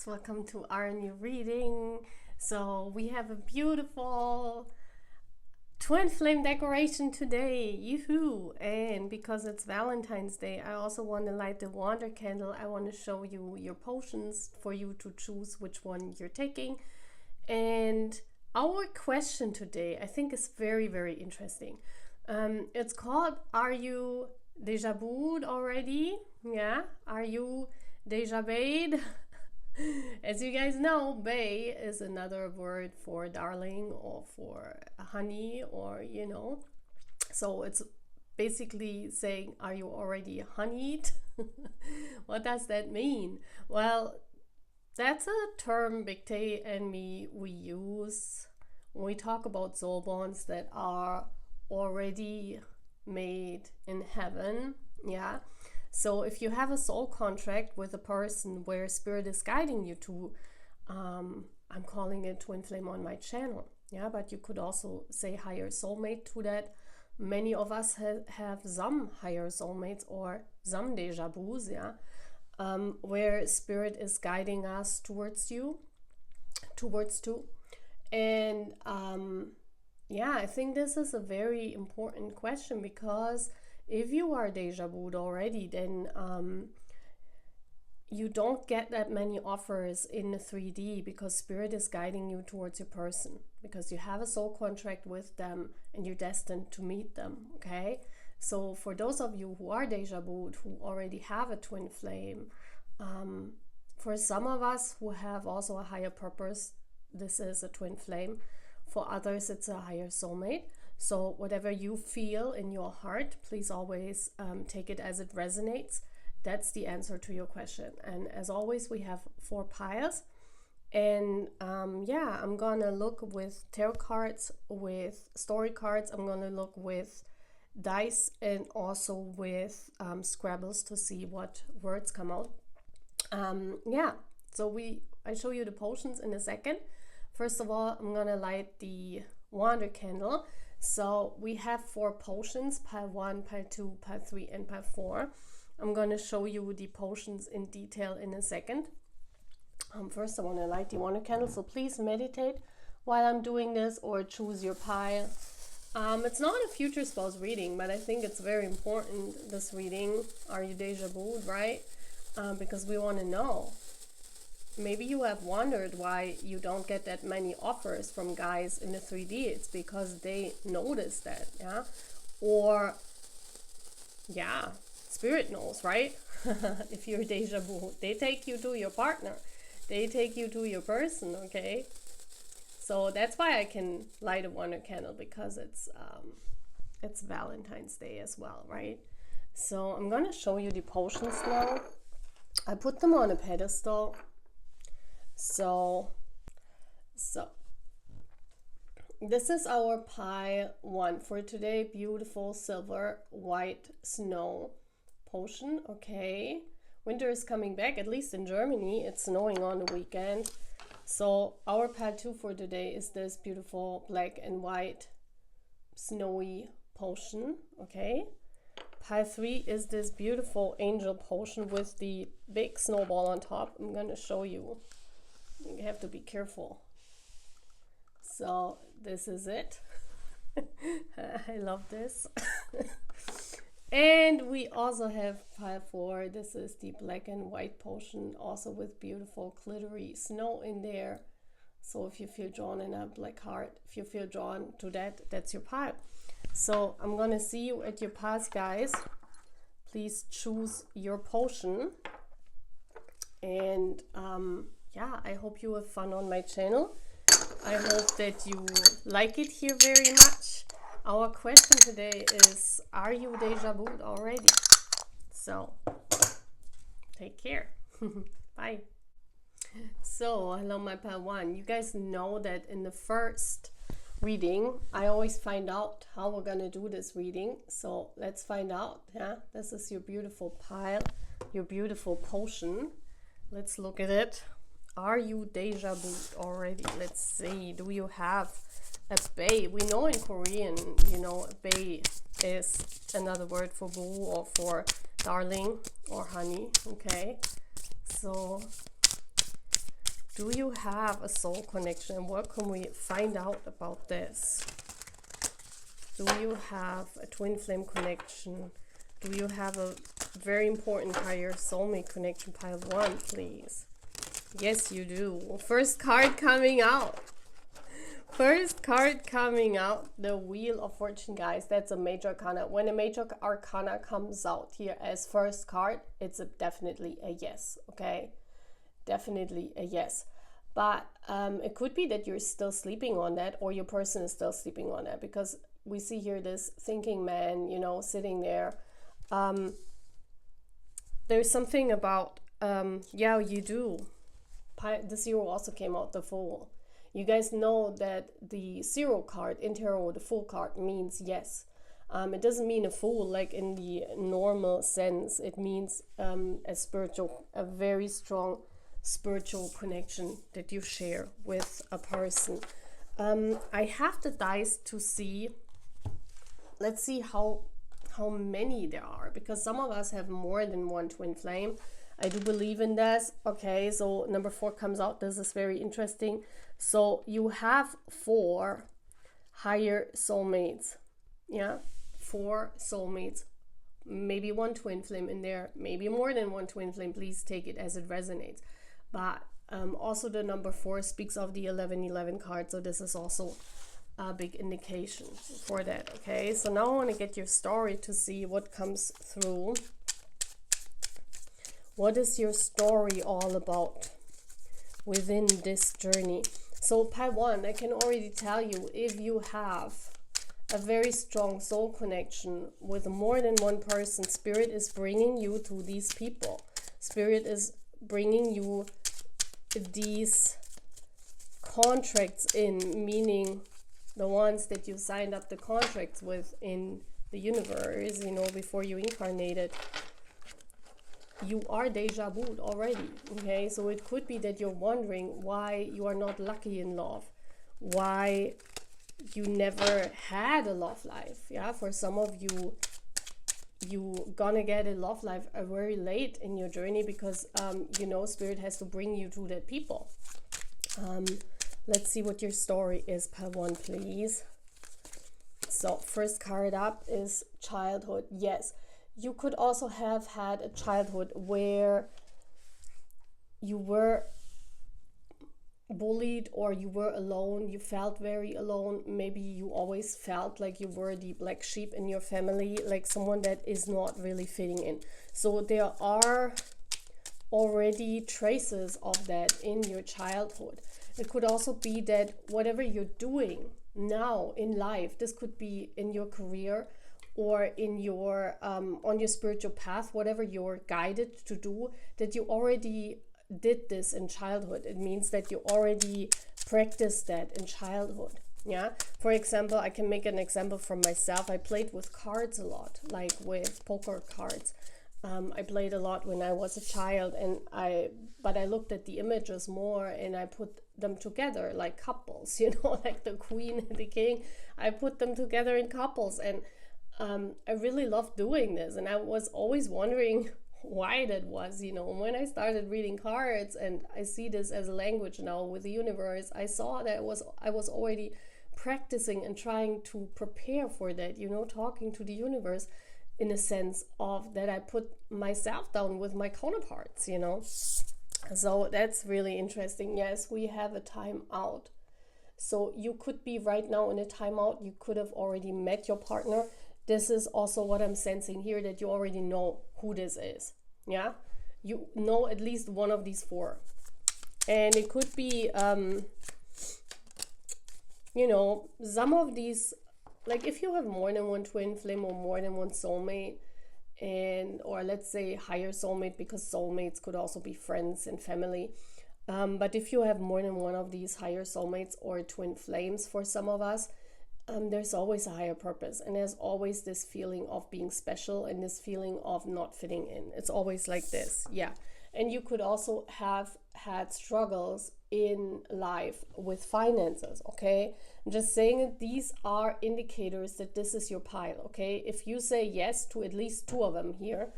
welcome to our new reading. So we have a beautiful twin flame decoration today, yoo-hoo! And because it's Valentine's Day, I also want to light the wonder candle. I want to show you your potions for you to choose which one you're taking. And our question today, I think, is very, very interesting. It's called, are you Deja Baed already? Yeah, are you Deja Baed? As you guys know, bae is another word for darling or for honey, or so it's basically saying, are you already honeyed? What does that mean? Well, that's a term Baed and me we use when we talk about soul bonds that are already made in heaven. Yeah. So if you have a soul contract with a person where spirit is guiding you to, I'm calling it twin flame on my channel. Yeah, but you could also say higher soulmate to that. Many of us have some higher soulmates or some deja vus, yeah, where spirit is guiding us towards you. And yeah, I think this is a very important question, because if you are deja vu already, then you don't get that many offers in the 3D, because spirit is guiding you towards your person, because you have a soul contract with them and you're destined to meet them. Okay, so for those of you who are deja vu, who already have a twin flame, for some of us who have also a higher purpose, this is a twin flame. For others, it's a higher soulmate. So whatever you feel in your heart, please always take it as it resonates. That's the answer to your question. And as always, we have 4 piles. And yeah, I'm gonna look with tarot cards, with story cards. I'm gonna look with dice and also with Scrabbles to see what words come out. Yeah, so I show you the potions in a second. First of all, I'm gonna light the wonder candle. So we have 4 potions, pile 1, pile 2, pile 3, and pile 4. I'm going to show you the potions in detail in a second. First, I want to light the wonder candle, so please meditate while I'm doing this, or choose your pile. It's not a future spouse reading, but I think it's very important, this reading. Are you deja vu, right? Because we want to know. Maybe you have wondered why you don't get that many offers from guys in the 3D. It's because they notice that, yeah? Or, yeah, spirit knows, right? If you're deja vu, they take you to your partner. They take you to your person, okay? So that's why I can light a wonder candle, because it's Valentine's Day as well, right? So I'm going to show you the potions now. I put them on a pedestal. So this is our pile 1 for today. Beautiful silver white snow potion. Okay, winter is coming back, at least in Germany. It's snowing on the weekend. So our pile 2 for today is this beautiful black and white snowy potion. Okay, pile 3 is this beautiful angel potion with the big snowball on top. I'm gonna show you. You have to be careful. So this is it. I love this. And we also have pile 4. This is the black and white potion, also with beautiful glittery snow in there. So if you feel drawn in a black heart, if you feel drawn to that, that's your pile. So I'm gonna see you at your piles, guys. Please choose your potion. And yeah, I hope you have fun on my channel. I hope that you like it here very much. Our question today is, are you deja vu already? So, take care. Bye. So, hello my pile 1. You guys know that in the first reading, I always find out how we're gonna do this reading. So, let's find out. Yeah, this is your beautiful pile, your beautiful potion. Let's look at it. Are you deja vu already? Let's see. Do you have a bae? We know in Korean, bae is another word for boo or for darling or honey. Okay, so Do you have a soul connection? What can we find out about this? Do you have a twin flame connection? Do you have a very important higher soulmate connection? Pile 1, please. Yes, you do. First card coming out. First card coming out, the Wheel of Fortune, guys. That's a major arcana. When a major arcana comes out here as first card, it's definitely a yes, okay? Definitely a yes. But it could be that you're still sleeping on that, or your person is still sleeping on that, because we see here this thinking man, you know, sitting there. There's something about, yeah, you do. The 0 also came out, the Fool. You guys know that the 0 card in tarot, the Fool card, means yes. It doesn't mean a fool like in the normal sense. It means a very strong spiritual connection that you share with a person. I have the dice to see. Let's see how many there are, because some of us have more than one twin flame. I do believe in this. Okay, so number 4 comes out. This is very interesting. So you have 4 higher soulmates. Yeah, 4 soulmates. Maybe 1 twin flame in there. Maybe more than 1 twin flame. Please take it as it resonates. But also the number 4 speaks of the 1111 card. So this is also a big indication for that. Okay, so now I want to get your story to see what comes through. What is your story all about within this journey? So pile 1, I can already tell you, if you have a very strong soul connection with more than one person, Spirit is bringing you to these people. Spirit is bringing you these contracts in, meaning the ones that you signed up the contracts with in the universe, you know, before you incarnated. You are deja vu already, okay? So it could be that you're wondering why you are not lucky in love, why you never had a love life. Yeah, for some of you, you gonna get a love life very late in your journey, because you know, Spirit has to bring you to that people. Let's see what your story is, pile 1, please. So first card up is childhood. Yes, you could also have had a childhood where you were bullied, or you were alone. You felt very alone. Maybe you always felt like you were the black sheep in your family, like someone that is not really fitting in. So there are already traces of that in your childhood. It could also be that whatever you're doing now in life, this could be in your career or in your on your spiritual path, whatever you're guided to do, that you already did this in childhood. It means that you already practiced that in childhood. Yeah, for example, I can make an example from myself. I played with cards a lot, like with poker cards. I played a lot when I was a child, but I looked at the images more, and I put them together like couples, you know, like the queen and the king. I put them together in couples, and I really loved doing this. And I was always wondering why that was, you know. When I started reading cards and I see this as a language now with the universe, I saw that I was already practicing and trying to prepare for that, you know, talking to the universe, in a sense of that I put myself down with my counterparts, you know. So that's really interesting. Yes, we have a time out. So you could be right now in a timeout. You could have already met your partner. This is also what I'm sensing here, that you already know who this is. Yeah, you know at least one of these 4. And it could be, you know, some of these, like if you have more than one twin flame or more than one soulmate, and or let's say higher soulmate, because soulmates could also be friends and family. But if you have more than one of these higher soulmates or twin flames, for some of us, there's always a higher purpose, and there's always this feeling of being special and this feeling of not fitting in. It's always like this. Yeah. And you could also have had struggles in life with finances. Okay, I'm just saying that these are indicators that this is your pile. Okay, if you say yes to at least 2 of them here,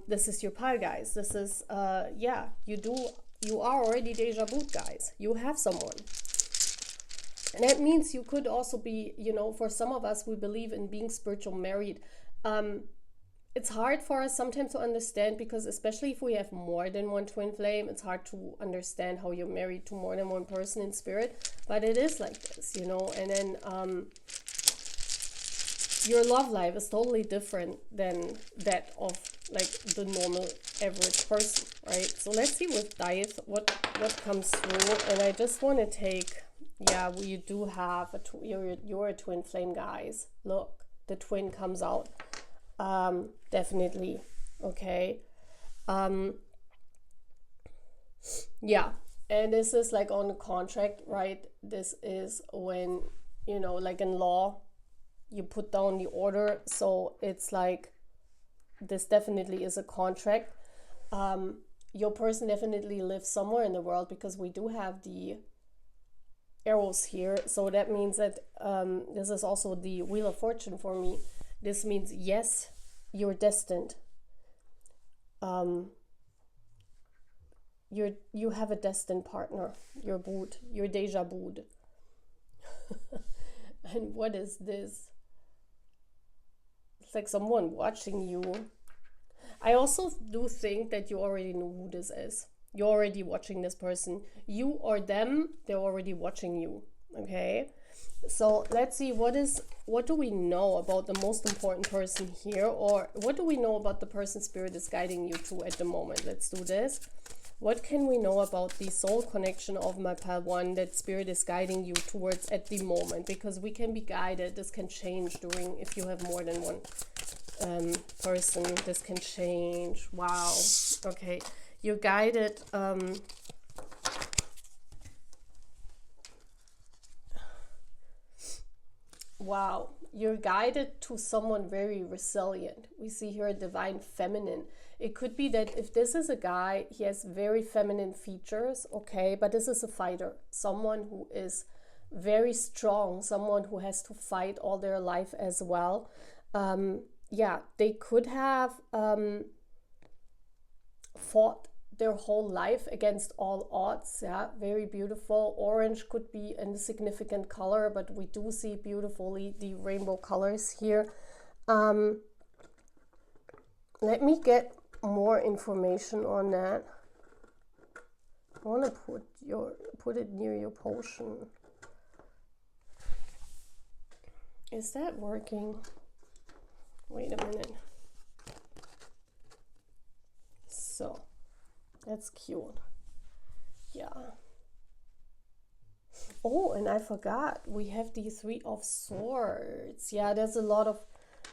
this is your pile, guys. This is yeah, you do you are already deja vu, guys. You have someone. And that means you could also be, you know, for some of us, we believe in being spiritual married. It's hard for us sometimes to understand, because especially if we have more than one twin flame, it's hard to understand how you're married to more than one person in spirit. But it is like this, you know. And then your love life is totally different than that of like the normal average person, right? So let's see with Baed what comes through. And I just want to take, yeah, you do have you're a twin flame, guys. Look, the twin comes out. Definitely. Okay. Yeah, and this is like on the contract, right? This is when, you know, like in law, you put down the order. So it's like, this definitely is a contract. Your person definitely lives somewhere in the world, because we do have the arrows here. So that means that this is also the Wheel of Fortune for me. This means, yes, you're destined. You have a destined partner. You're Baed. You're Deja Baed. And what is this? It's like someone watching you. I also do think that you already know who this is. You're already watching this person. You or them, they're already watching you. Okay? So let's see, what do we know about the most important person here, or what do we know about the person spirit is guiding you to at the moment? Let's do this. What can we know about the soul connection of my pile 1 that spirit is guiding you towards at the moment? Because we can be guided. This can change during, if you have more than one person, this can change. Wow. Okay, you're guided. Wow, you're guided to someone very resilient. We see here a divine feminine. It could be that if this is a guy, he has very feminine features, okay, but this is a fighter, someone who is very strong, someone who has to fight all their life as well. Yeah, they could have fought their whole life against all odds. Yeah, very beautiful. Orange could be a significant color, but we do see beautifully the rainbow colors here. Let me get more information on that. I want to put it near your potion. Is that working? Wait a minute. So that's cute. Yeah. Oh, and I forgot, we have the 3 of Swords. Yeah, there's a lot of,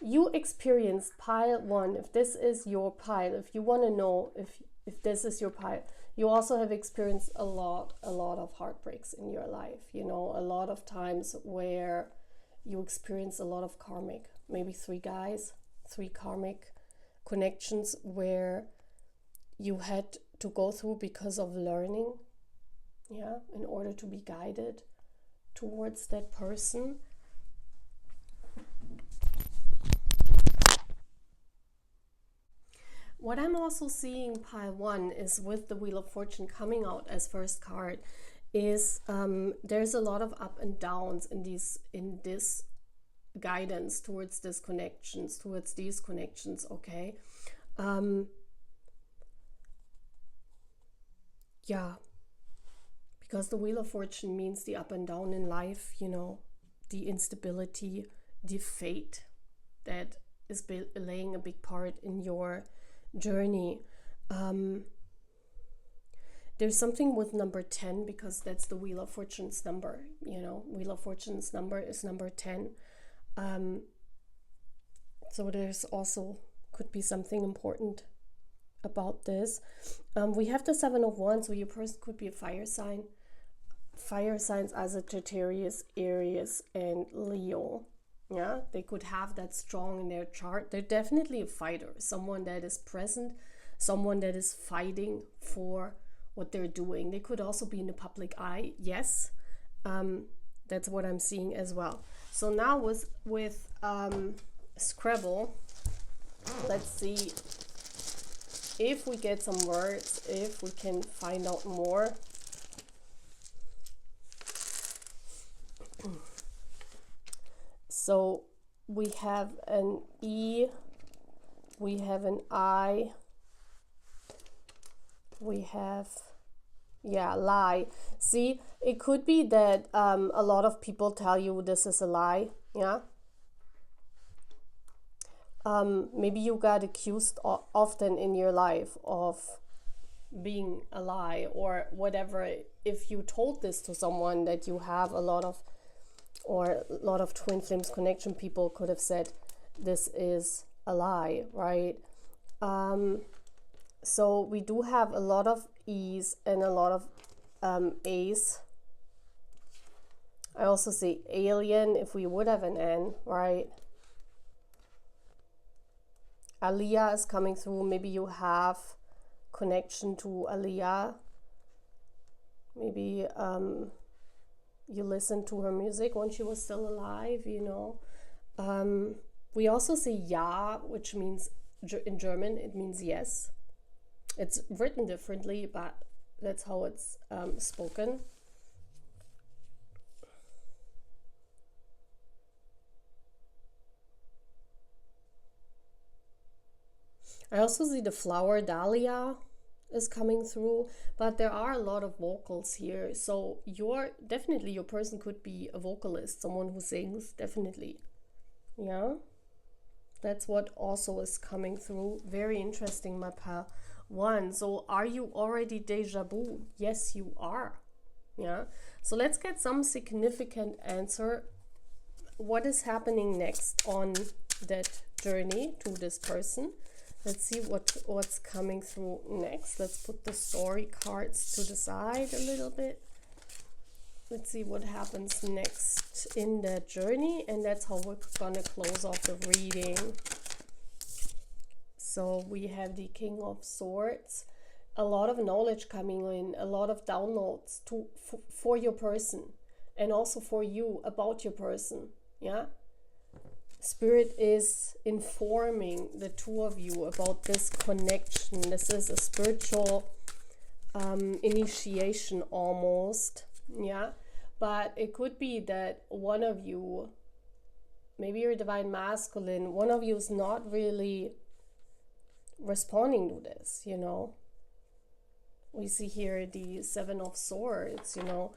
you experienced pile 1. If this is your pile, if you want to know if this is your pile, you also have experienced a lot of heartbreaks in your life. You know, a lot of times where you experience a lot of karmic, maybe 3 guys, 3 karmic connections where you had to go through because of learning, yeah, in order to be guided towards that person. What I'm also seeing, pile 1, is with the Wheel of Fortune coming out as first card, is there's a lot of up and downs in this guidance towards these connections, okay? Yeah, because the Wheel of Fortune means the up and down in life, you know, the instability, the fate that is playing a big part in your journey. There's something with number 10, because that's the Wheel of Fortune's number, you know, Wheel of Fortune's number is number 10. So there's also could be something important about this. We have the 7 of Wands, so your person could be a fire sign. Fire signs are Sagittarius, Aries, and Leo. Yeah, they could have that strong in their chart. They're definitely a fighter, someone that is present, someone that is fighting for what they're doing. They could also be in the public eye, yes. That's what I'm seeing as well. So now with Scrabble, let's see if we get some words, if we can find out more. So we have an E, we have an I, we have, yeah, lie. See, it could be that a lot of people tell you this is a lie, yeah. Maybe you got accused often in your life of being a lie or whatever. If you told this to someone that you have a lot of, or a lot of twin flames connection people could have said this is a lie, right? So we do have a lot of E's and a lot of A's. I also see alien if we would have an N, right? Aliyah is coming through. Maybe you have connection to Aliyah. Maybe you listened to her music when she was still alive, you know. We also see Ja, which means, in German, it means yes. It's written differently, but that's how it's spoken. I also see the flower dahlia is coming through, but there are a lot of vocals here. So your person could be a vocalist, someone who sings, definitely. Yeah, that's what also is coming through. Very interesting, my pal. One, so are you already deja vu? Yes, you are. Yeah, so let's get some significant answer. What is happening next on that journey to this person? Let's see what's coming through next. Let's put the story cards to the side a little bit. Let's see what happens next in that journey, and that's how we're gonna close off the reading. So we have the King of Swords, a lot of knowledge coming in, a lot of downloads for your person, and also for you about your person. Yeah. Spirit is informing the two of you about this connection. This is a spiritual initiation almost, yeah. But it could be that one of you, maybe you're divine masculine, one of you is not really responding to this, you know. We see here the Seven of Swords, you know.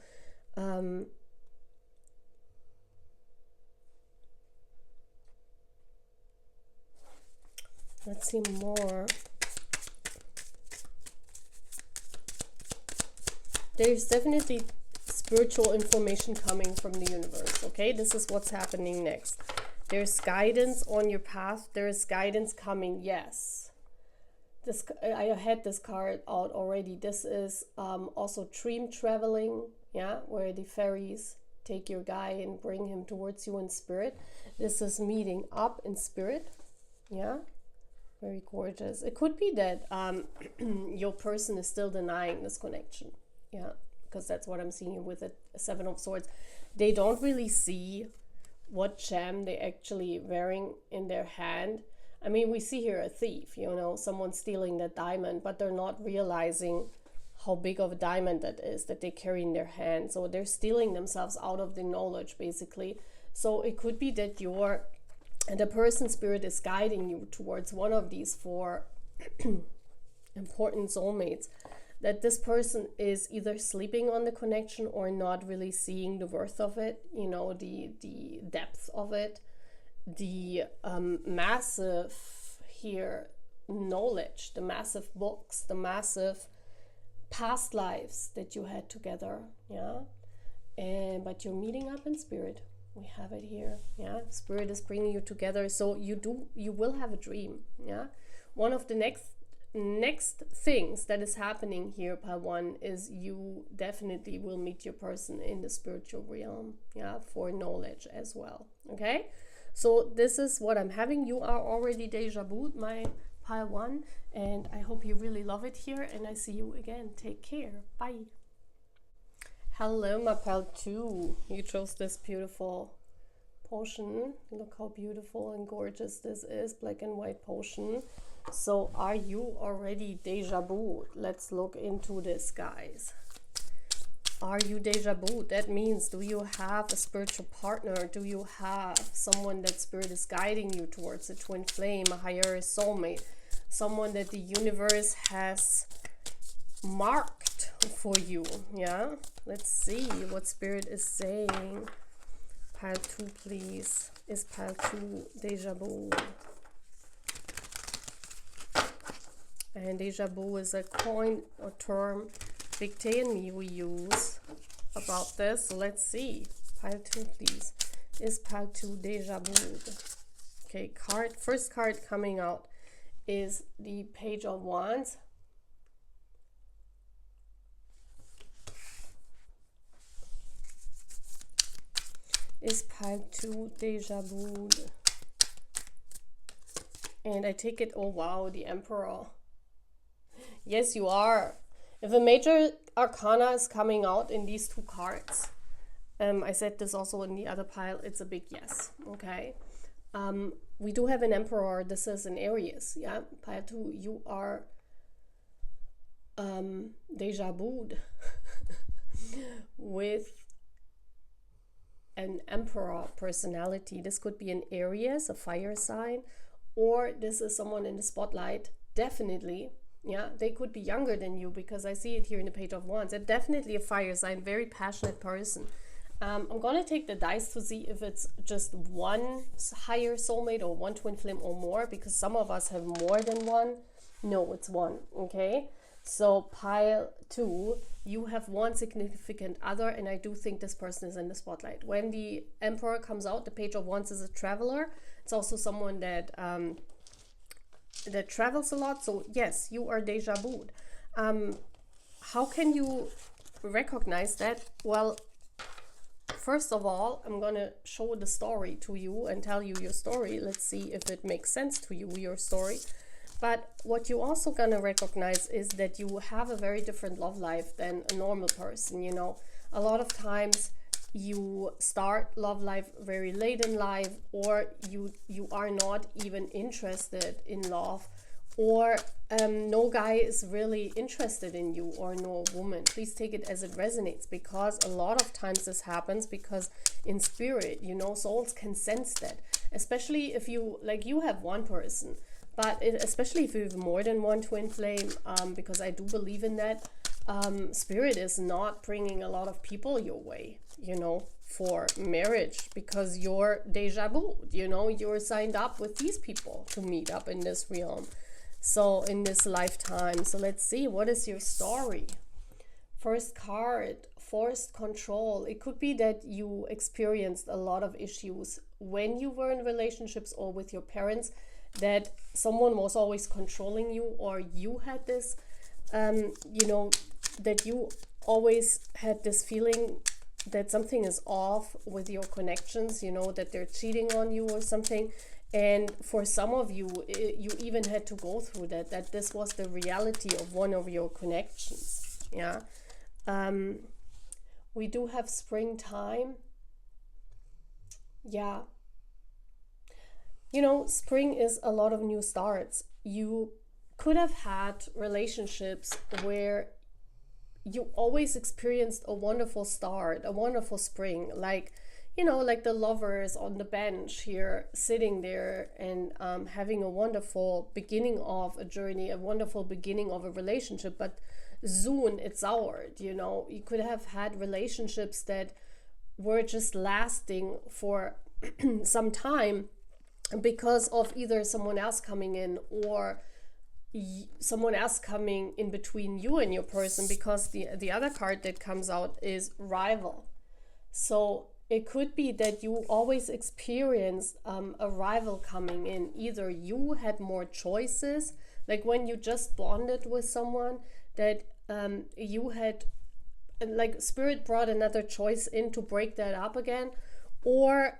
Let's see more. There's definitely spiritual information coming from the universe, okay? This is what's happening next. There's guidance on your path. There's guidance coming, yes. This, I had this card out already. This is also dream traveling, yeah, where the fairies take your guy and bring him towards you in spirit. This is meeting up in spirit, yeah. Very gorgeous. It could be that your person is still denying this connection. Yeah, because that's what I'm seeing here with the Seven of Swords. They don't really see what gem they're actually wearing in their hand. I mean, we see here a thief, you know, someone stealing that diamond, but they're not realizing how big of a diamond that is that they carry in their hand. So they're stealing themselves out of the knowledge, basically. So it could be that the person spirit is guiding you towards one of these four important soulmates, that this person is either sleeping on the connection or not really seeing the worth of it, you know, the depth of it, the massive here knowledge, the massive books, the massive past lives that you had together, yeah. But you're meeting up in spirit. We have it here, yeah. Spirit is bringing you together, so you will have a dream, yeah. One of the next things that is happening here, Pile 1, is you definitely will meet your person in the spiritual realm, yeah, for knowledge as well, okay. So this is what I'm having. You are already deja vu, my Pile 1, and I hope you really love it here, and I see you again. Take care. Bye. Hello, my Pile 2. You chose this beautiful potion. Look how beautiful and gorgeous this is. Black and white potion. So are you already deja vu? Let's look into this, guys. Are you deja vu? That means, do you have a spiritual partner? Do you have someone that spirit is guiding you towards, a twin flame, a higher soulmate, someone that the universe has marked for you? Yeah, let's see what spirit is saying. Pile 2, please. Is pile 2 deja vu? And deja vu is a coin or term Victor and me we use about this. So let's see. Pile 2, please. Is pile 2 deja vu? Okay, first card coming out is the Page of Wands. Is pile 2 deja vu? And I take it, oh wow, the Emperor. Yes, you are. If a major arcana is coming out in these 2 cards, I said this also in the other pile, it's a big yes, okay? We do have an Emperor, this is an Aries, yeah? Pile 2, you are deja vu'd with an Emperor personality. This could be an Aries, a fire sign, or this is someone in the spotlight, definitely. Yeah, they could be younger than you, because I see it here in the Page of Wands. They're definitely a fire sign, very passionate person. I'm going to take the dice to see if it's just one higher soulmate or one twin flame or more, because some of us have more than one. No, it's one, okay? So pile 2, you have one significant other, and I do think this person is in the spotlight. When the Emperor comes out, the Page of Wands is a traveler. It's also someone that travels a lot. So yes, you are deja vu. How can you recognize that? Well, first of all, I'm gonna show the story to you and tell you your story. Let's see if it makes sense to you, your story. But what you also gonna recognize is that you have a very different love life than a normal person. You know, a lot of times you start love life very late in life, or you are not even interested in love, or no guy is really interested in you, or no woman. Please take it as it resonates, because a lot of times this happens because in spirit, you know, souls can sense that, especially if you, like, you have one person, but especially if you have more than one twin flame, because I do believe in that. Spirit is not bringing a lot of people your way, you know, for marriage, because you're deja vu, you know, you're signed up with these people to meet up in this realm, so in this lifetime. So let's see, what is your story? First card, forced control. It could be that you experienced a lot of issues when you were in relationships or with your parents, that someone was always controlling you, or you had this you know, that you always had this feeling that something is off with your connections, you know, that they're cheating on you or something. And for some of you, you even had to go through that this was the reality of one of your connections. Yeah. We do have springtime. Yeah. You know, spring is a lot of new starts. You could have had relationships where you always experienced a wonderful start, a wonderful spring, like, you know, like the lovers on the bench here, sitting there and having a wonderful beginning of a journey, a wonderful beginning of a relationship, but soon it's soured. You know, you could have had relationships that were just lasting for some time because of either someone else coming in, or someone else coming in between you and your person, because the other card that comes out is rival. So it could be that you always experienced a rival coming in. Either you had more choices, like when you just bonded with someone, that you had, like, spirit brought another choice in to break that up again, or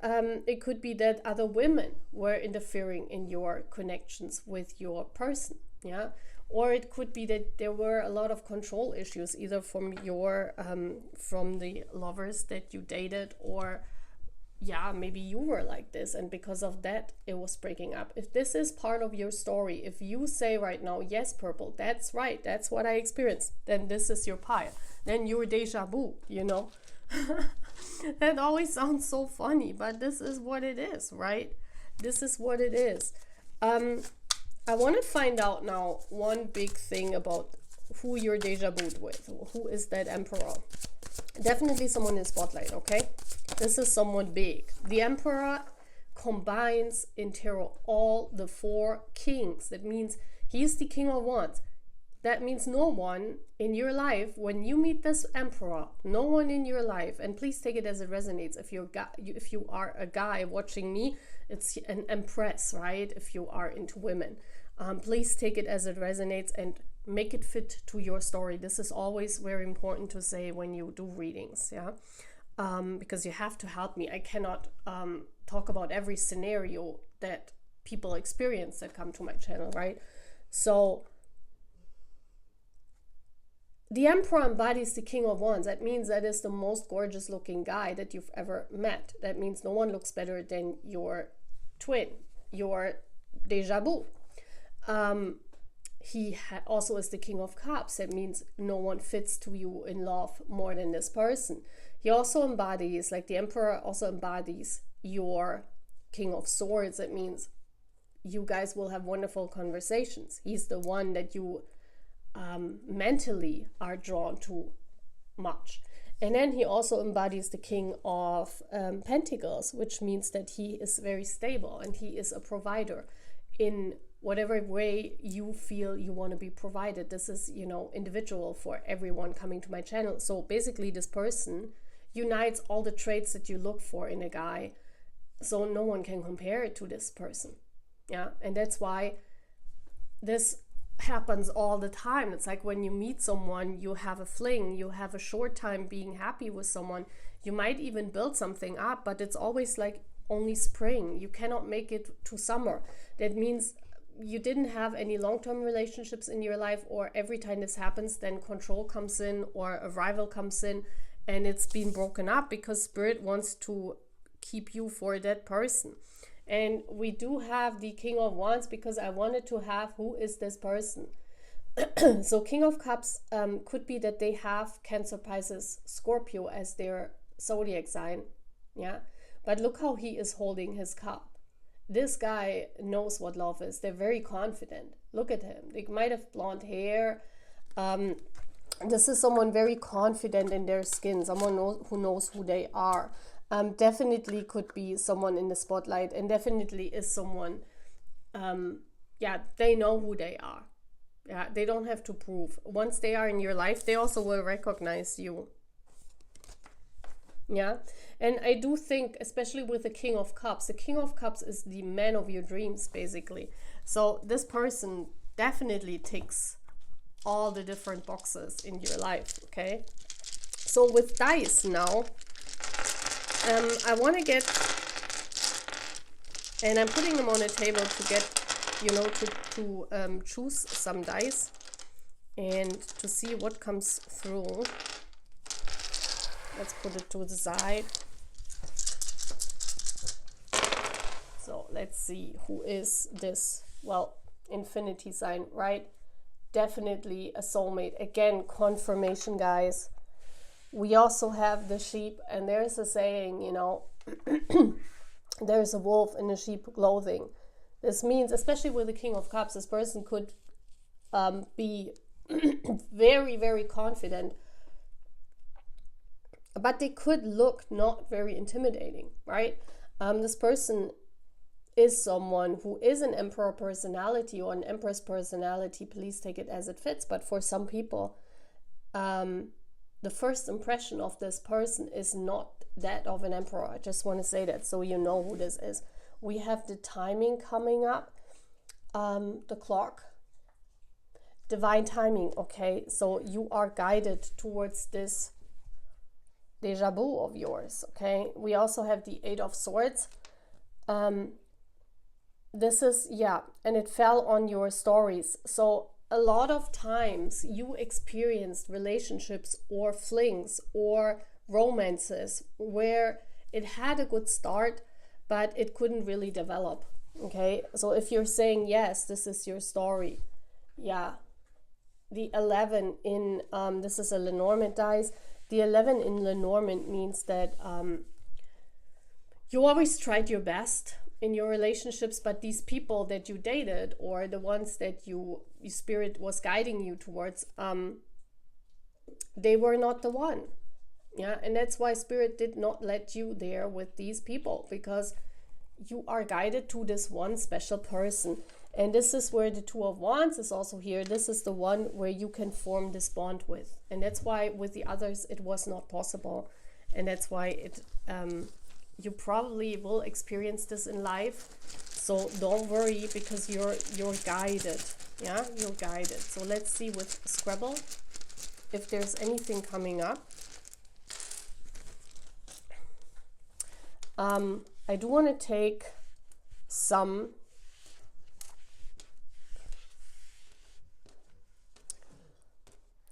it could be that other women were interfering in your connections with your person. Yeah, or it could be that there were a lot of control issues, either from your from the lovers that you dated, or yeah, maybe you were like this, and because of that it was breaking up. If this is part of your story, if you say right now, yes, Purple, that's right, that's what I experienced, then this is your pile, then you're deja vu, you know. That always sounds so funny, but this is what it is, right? This is what it is. I want to find out now one big thing about who you're deja vued with. Who is that emperor? Definitely someone in spotlight, okay? This is someone big. The emperor combines in tarot all the four kings. That means he is the king of wands. That means no one in your life, when you meet this emperor, no one in your life, and please take it as it resonates. If you are a guy watching me, it's an empress, right? If you are into women, please take it as it resonates and make it fit to your story. This is always very important to say when you do readings, yeah, because you have to help me. I cannot talk about every scenario that people experience that come to my channel, right? So the emperor embodies the king of wands. That means that is the most gorgeous looking guy that you've ever met. That means no one looks better than your twin, your deja vu. He also is the king of cups. That means no one fits to you in love more than this person. He also embodies, like the emperor also embodies your king of swords. That means you guys will have wonderful conversations. He's the one that you mentally are drawn to much. And then he also embodies the king of pentacles, which means that he is very stable and he is a provider in whatever way you feel you want to be provided. This is, you know, individual for everyone coming to my channel. So basically this person unites all the traits that you look for in a guy, so no one can compare it to this person. Yeah, and that's why this happens all the time. It's like when you meet someone, you have a fling, you have a short time being happy with someone, you might even build something up, but it's always like only spring. You cannot make it to summer. That means you didn't have any long-term relationships in your life, or every time this happens, then control comes in or a rival comes in and it's been broken up because spirit wants to keep you for that person. And we do have the king of wands because I wanted to have who is this person. So king of cups could be that they have Cancer, Pisces, Scorpio as their zodiac sign. Yeah, but look how he is holding his cup. This guy knows what love is. They're very confident. Look at him. They might have blonde hair. This is someone very confident in their skin, someone who knows who they are. Definitely could be someone in the spotlight, and definitely is someone, yeah, they know who they are. Yeah, they don't have to prove. Once they are in your life, they also will recognize you. Yeah, and I do think, especially with the king of cups is the man of your dreams, basically. So this person definitely ticks all the different boxes in your life, okay? So with dice now, I want to get, and I'm putting them on a table to get, you know, to choose some dice and to see what comes through. Let's put it to the side. So let's see, who is this? Well, infinity sign, right? Definitely a soulmate. Again, confirmation, guys. We also have the sheep, and there's a saying, you know, there's a wolf in a sheep clothing. This means, especially with the king of cups, this person could be very, very confident, but they could look not very intimidating, right? This person is someone who is an emperor personality or an empress personality. Please take it as it fits. But for some people, the first impression of this person is not that of an emperor. I just want to say that so you know who this is. We have the timing coming up, the clock, divine timing. Okay, so you are guided towards this deja vu of yours. Okay, we also have the 8 of swords. This is, yeah, and it fell on your stories. So a lot of times you experienced relationships or flings or romances where it had a good start, but it couldn't really develop. Okay, so if you're saying yes, this is your story. Yeah, the 11 in this is a Lenormand dice. The 11 in Lenormand means that you always tried your best in your relationships, but these people that you dated, or the ones that your spirit was guiding you towards, they were not the one. Yeah, and that's why spirit did not let you there with these people, because you are guided to this one special person. And this is where the Two of Wands is also here. This is the one where you can form this bond with. And that's why with the others it was not possible. And that's why it you probably will experience this in life. So don't worry, because you're guided. Yeah, you're guided. So let's see with Scrabble if there's anything coming up. I do want to take some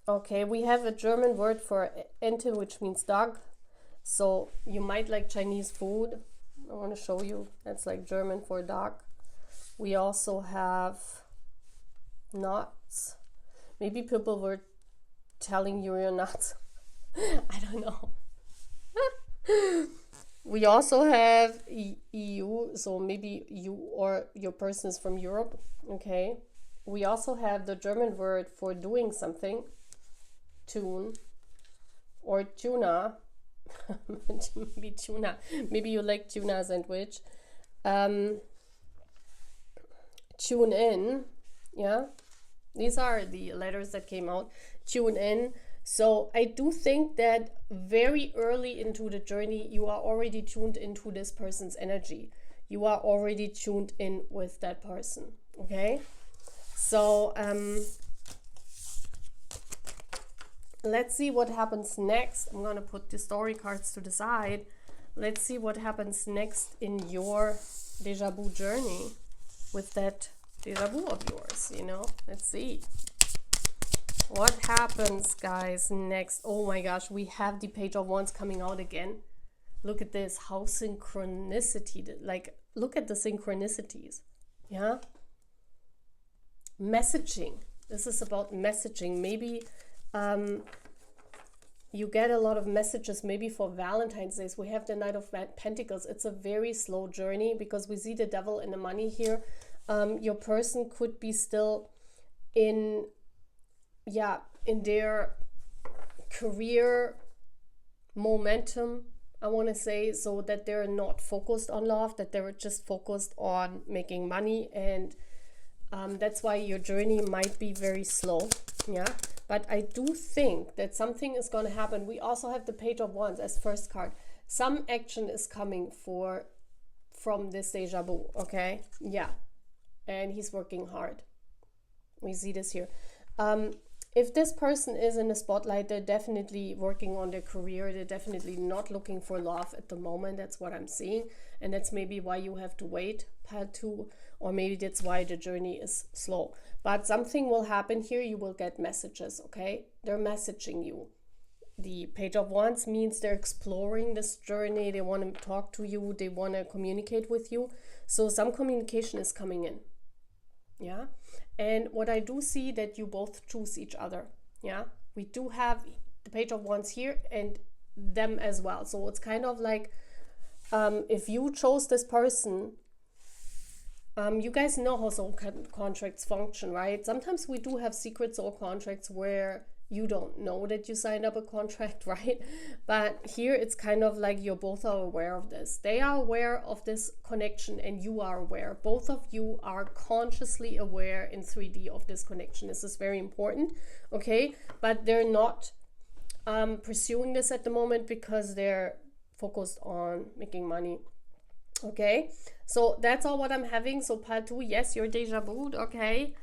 okay, we have a German word for Ente, which means dog. So you might like Chinese food. I want to show you. That's like German for dog. We also have nuts. Maybe people were telling you you're nuts. I don't know. We also have EU, so maybe you or your person is from Europe. Okay. We also have the German word for doing something. Tune or tuna. Maybe tuna. Maybe you like tuna sandwich. Tune in. Yeah. These are the letters that came out. Tune in. So I do think that very early into the journey, you are already tuned into this person's energy. You are already tuned in with that person. Okay. So, let's see what happens next. I'm going to put the story cards to the side. Let's see what happens next in your deja vu journey with that deja vu of yours, you know. Let's see. What happens, guys, next? Oh my gosh, we have the Page of Wands coming out again. Look at this. How synchronicity, like, look at the synchronicities. Yeah. Messaging. This is about messaging. Maybe you get a lot of messages maybe for Valentine's Day. We have the Knight of Pentacles. It's a very slow journey because we see the Devil and the Money here. Your person could be still in their career momentum, I want to say, so that they're not focused on love, that they're just focused on making money, and that's why your journey might be very slow. Yeah, but I do think that something is going to happen. We also have the Page of Wands as first card. Some action is coming from this deja vu. Okay, yeah, and he's working hard. We see this here. If this person is in the spotlight, they're definitely working on their career. They're definitely not looking for love at the moment. That's what I'm seeing. And that's maybe why you have to wait, part 2, or maybe that's why the journey is slow. But something will happen here. You will get messages, okay? They're messaging you. The Page of Wands means they're exploring this journey. They want to talk to you. They want to communicate with you. So some communication is coming in. Yeah. And what I do see that you both choose each other. Yeah. We do have the Page of Wands here and them as well. So it's kind of like if you chose this person, you guys know how soul contracts function, right? Sometimes we do have secret soul contracts where you don't know that you signed up a contract, right? But here it's kind of like you're both are aware of this. They are aware of this connection and you are aware. Both of you are consciously aware in 3D of this connection. This is very important, okay? But they're not pursuing this at the moment because they're focused on making money. Okay, so that's all what I'm having. So part 2, yes, you're deja vu, okay?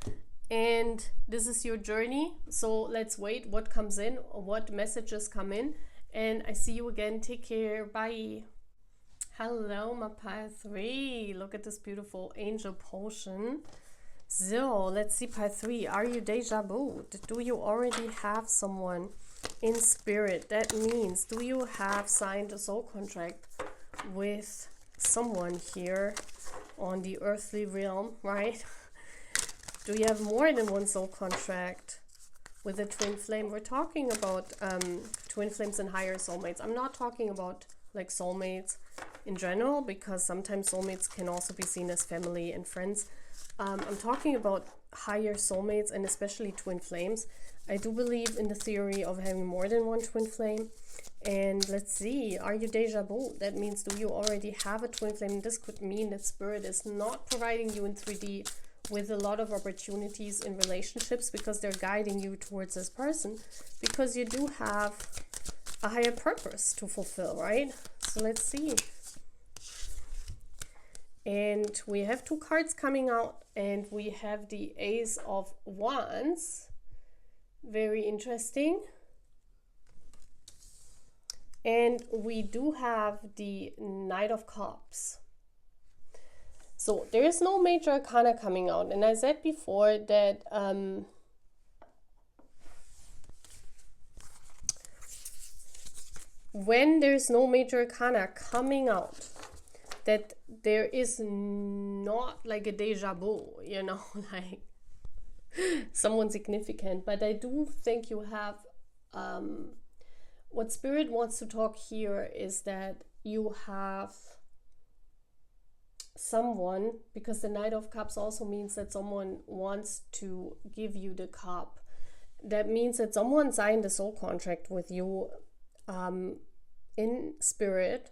And this is your journey. So let's wait what comes in, what messages come in. And I see you again. Take care. Bye. Hello, my part 3. Look at this beautiful angel potion. So let's see part 3. Are you deja vu? Do you already have someone in spirit? That means, do you have signed a soul contract with someone here on the earthly realm, right? Do you have more than one soul contract with a twin flame? We're talking about twin flames and higher soulmates. I'm not talking about like soulmates in general, because sometimes soulmates can also be seen as family and friends. I'm talking about higher soulmates and especially twin flames. I do believe in the theory of having more than one twin flame. And let's see, are you deja vu? That means, do you already have a twin flame? This could mean that Spirit is not providing you in 3D with a lot of opportunities in relationships, because they're guiding you towards this person, because you do have a higher purpose to fulfill, right? So let's see. And we have two cards coming out, and we have the Ace of Wands. Very interesting. And we do have the Knight of Cups. So there is no major arcana coming out. And I said before that when there's no major arcana coming out, that there is not like a deja vu, you know, like someone significant. But I do think you have, what Spirit wants to talk here is that you have someone, because the Knight of Cups also means that someone wants to give you the cup. That means that someone signed a soul contract with you in spirit,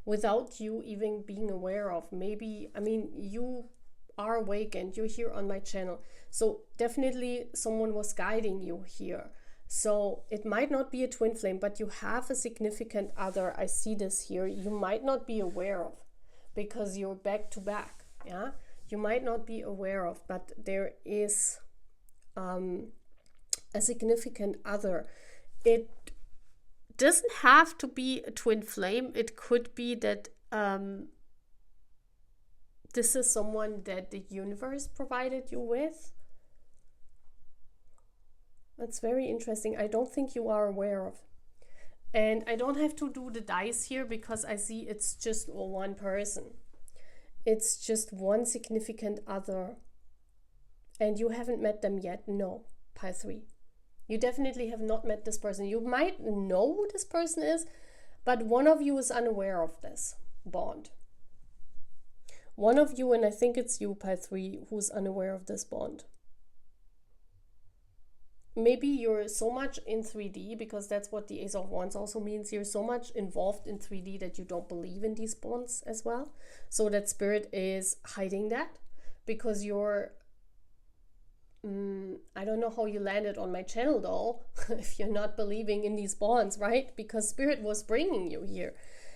without you even being aware of. Maybe, I mean, you are awakened, you're here on my channel, so definitely someone was guiding you here. So it might not be a twin flame, but you have a significant other. I see this here. You might not be aware of, because you're back to back. Yeah, you might not be aware of, but there is a significant other. It doesn't have to be a twin flame. It could be that this is someone that the universe provided you with. That's very interesting. I don't think you are aware of. And I don't have to do the dice here, because I see it's just one person. It's just one significant other. And you haven't met them yet. No, pile 3. You definitely have not met this person. You might know who this person is, but one of you is unaware of this bond. One of you, and I think it's you, pile 3, who's unaware of this bond. Maybe you're so much in 3D, because that's what the Ace of Wands also means. You're so much involved in 3D that you don't believe in these bonds as well. So that Spirit is hiding that, because you're, I don't know how you landed on my channel though, if you're not believing in these bonds, right? Because Spirit was bringing you here.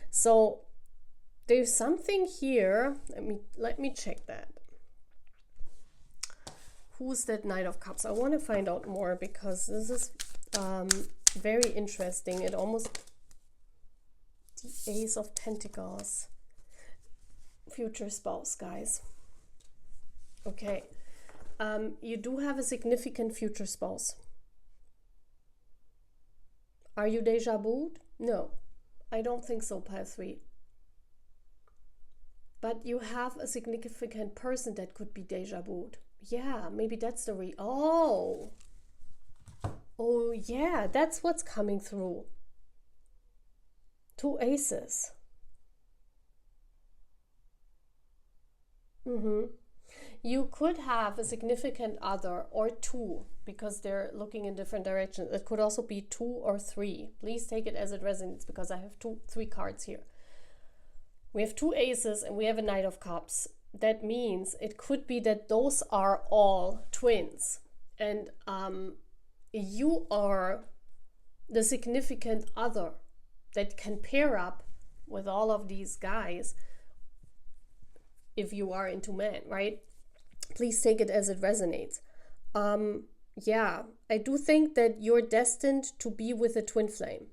So there's something here. Let me check that. Who's that Knight of Cups? I want to find out more, because this is very interesting. It almost, the Ace of Pentacles, future spouse, guys. Okay, you do have a significant future spouse. Are you deja vu'd? No, I don't think so, pile 3. But you have a significant person that could be deja vu'd. Yeah, maybe that's the oh yeah, that's what's coming through. 2 aces. You could have a significant other, or 2, because they're looking in different directions. It could also be 2 or 3. Please take it as it resonates, because I have 3 cards here. We have 2 aces and we have a Knight of Cups. That means it could be that those are all twins, and you are the significant other that can pair up with all of these guys if you are into men, right? Please take it as it resonates. Yeah, I do think that you're destined to be with a twin flame,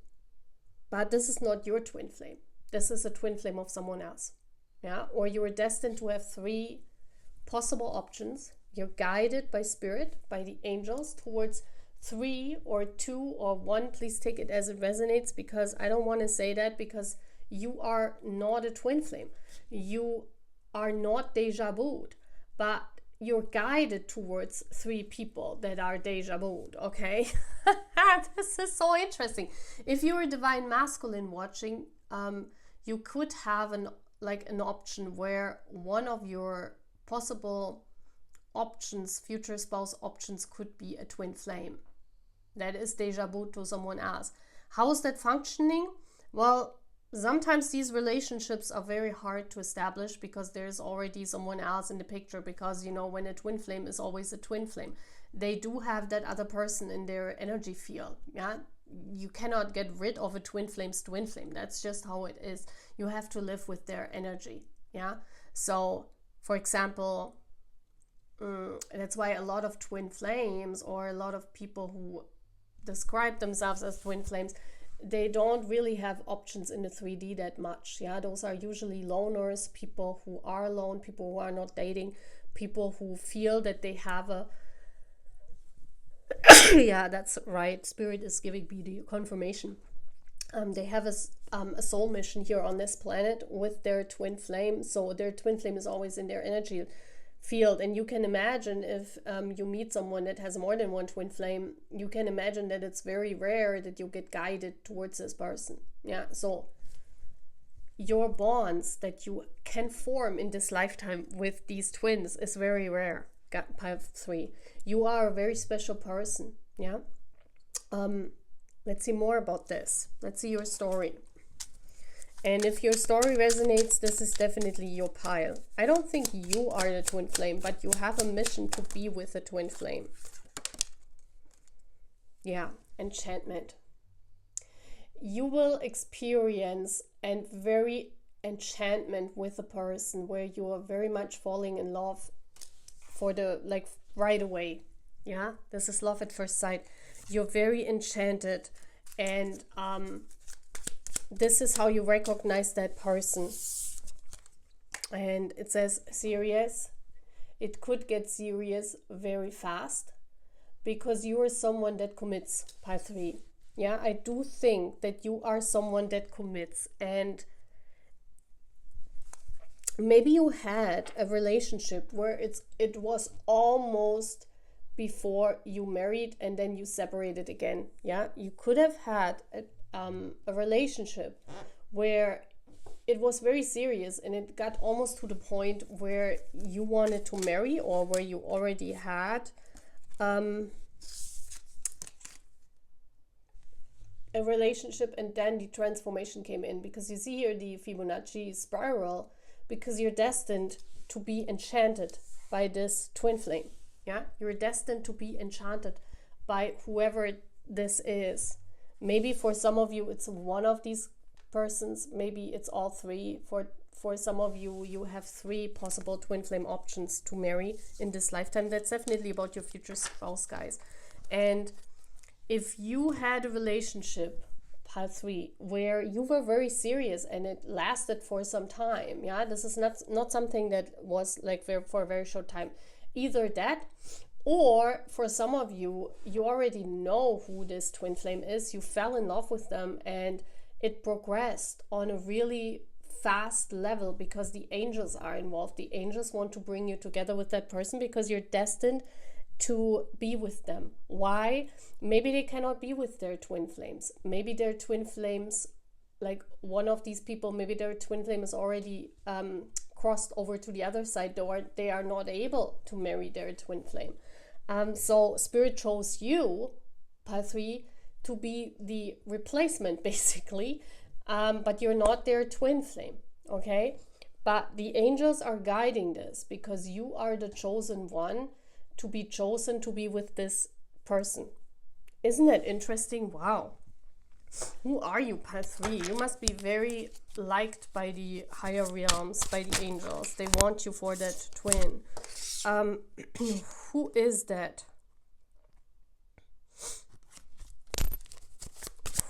but this is not your twin flame. This is a twin flame of someone else. Yeah, or you are destined to have 3 possible options. You're guided by Spirit, by the angels, towards 3 or 2 or 1. Please take it as it resonates, because I don't want to say that, because you are not a twin flame. You are not deja vu, but you're guided towards 3 people that are deja vu, okay? This is so interesting. If you're a divine masculine watching, you could have an option where one of your possible options, future spouse options, could be a twin flame that is deja vu to someone else. How is that functioning? Well, sometimes these relationships are very hard to establish because there's already someone else in the picture, because when a twin flame is always a twin flame, they do have that other person in their energy field. Yeah, you cannot get rid of a twin flame's twin flame. That's just how it is. You have to live with their energy. Yeah, so for example, that's why a lot of twin flames, or a lot of people who describe themselves as twin flames, they don't really have options in the 3D that much. Yeah, those are usually loners, people who are alone, people who are not dating, people who feel that they have a yeah, that's right, Spirit is giving me the confirmation. They have a soul mission here on this planet with their twin flame, so their twin flame is always in their energy field. And you can imagine, if you meet someone that has more than one twin flame, you can imagine that it's very rare that you get guided towards this person. Yeah, so your bonds that you can form in this lifetime with these twins is very rare. Pile 3, you are a very special person. Yeah, let's see more about this. Let's see your story. And if your story resonates, this is definitely your pile. I don't think you are the twin flame, but you have a mission to be with a twin flame. Yeah, enchantment. You will experience and very enchantment with a person where you are very much falling in love for the right away. Yeah, this is love at first sight. You're very enchanted, and this is how you recognize that person. And it says serious. It could get serious very fast, because you are someone that commits. Pile 3. Yeah, I do think that you are someone that commits, and maybe you had a relationship where it was almost before you married and then you separated again. Yeah, you could have had a relationship where it was very serious and it got almost to the point where you wanted to marry, or where you already had a relationship, and then the transformation came in, because you see here the Fibonacci spiral, because you're destined to be enchanted by this twin flame. Yeah, you're destined to be enchanted by whoever this is. Maybe for some of you it's one of these persons, maybe it's all 3. For some of you, you have 3 possible twin flame options to marry in this lifetime. That's definitely about your future spouse, guys. And if you had a relationship, pile 3, where you were very serious and it lasted for some time, yeah, this is not something that was for a very short time. Either that, or for some of you, you already know who this twin flame is, you fell in love with them, and it progressed on a really fast level because the angels are involved. The angels want to bring you together with that person because you're destined to be with them. Why? Maybe they cannot be with their twin flames. Maybe their twin flames, one of these people, maybe their twin flame is already crossed over to the other side, or they are not able to marry their twin flame. So Spirit chose you, pile 3, to be the replacement, basically, but you're not their twin flame, okay? But the angels are guiding this because you are the chosen one to be chosen to be with this person. Isn't that interesting? Wow. Who are you, pile 3? You must be very liked by the higher realms, by the angels. They want you for that twin. Who is that?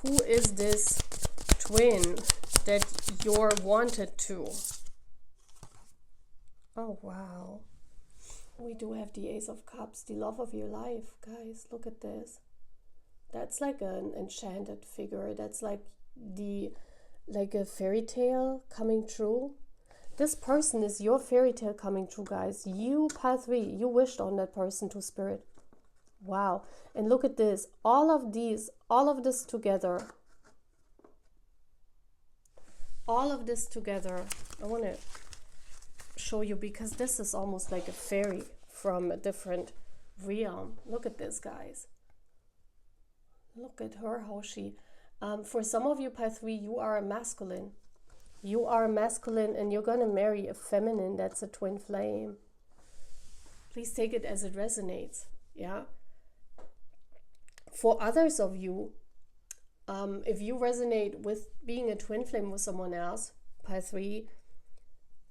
Who is this twin that you're wanted to? Oh, wow. We do have the Ace of Cups, the love of your life. Guys, look at this. That's like an enchanted figure. That's like the like a fairy tale coming true. This person is your fairy tale coming true, guys. You, pile 3, you wished on that person to spirit. Wow. And look at this. All of this together. All of this together. I want to show you, because this is almost like a fairy from a different realm. Look at this, guys. Look at her, how she... for some of you, pile 3, you are a masculine. You are a masculine and you're going to marry a feminine that's a twin flame. Please take it as it resonates. Yeah. For others of you, if you resonate with being a twin flame with someone else, pile 3,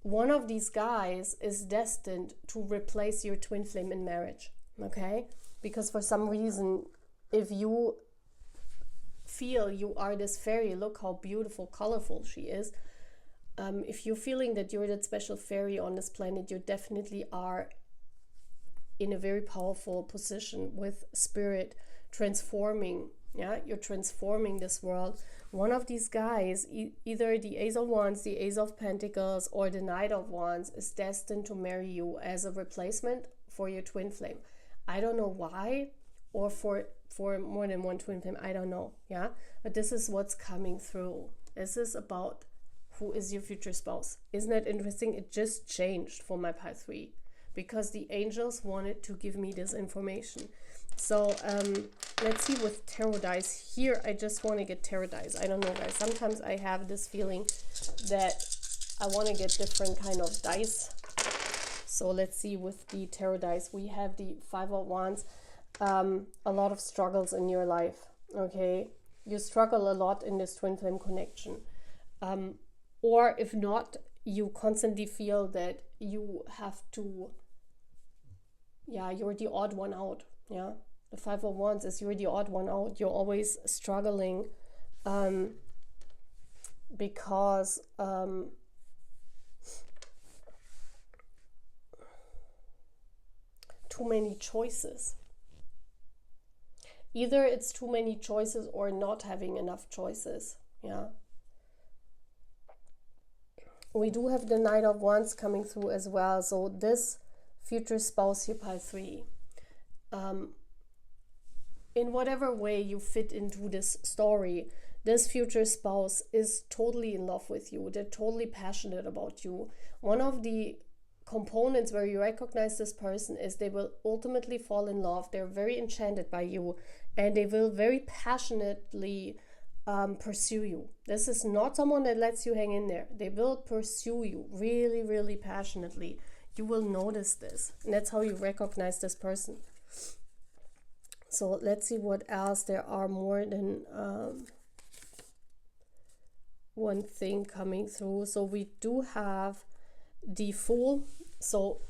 one of these guys is destined to replace your twin flame in marriage. Okay? Because for some reason, if you feel you are this fairy, look how beautiful, colorful she is. If you're feeling that you're that special fairy on this planet, you definitely are in a very powerful position with spirit transforming. Yeah, you're transforming this world. One of these guys, either the Ace of Wands, the Ace of Pentacles, or the Knight of Wands, is destined to marry you as a replacement for your twin flame. I don't know why, or for more than one twin flame, I don't know. Yeah, but this is what's coming through. This is about who is your future spouse. Isn't that interesting? It just changed for my pile 3 because the angels wanted to give me this information. So let's see with tarot dice. Here I just want to get tarot dice. I don't know, guys. Sometimes I have this feeling that I want to get different kind of dice. So let's see with the tarot dice. We have the 5 of Wands. A lot of struggles in your life. Okay, you struggle a lot in this twin flame connection. Or if not, you constantly feel that you have to, yeah, you're the odd one out. Yeah, the 5 of Wands is you're the odd one out. You're always struggling because too many choices. Either it's too many choices or not having enough choices. Yeah. We do have the Knight of Wands coming through as well. So this future spouse here, pile 3, in whatever way you fit into this story, this future spouse is totally in love with you. They're totally passionate about you. One of the components where you recognize this person is they will ultimately fall in love. They're very enchanted by you and they will very passionately pursue you. This is not someone that lets you hang in there. They will pursue you really, really passionately. You will notice this. And that's how you recognize this person. So let's see what else. There are more than one thing coming through. So we do have the Fool. So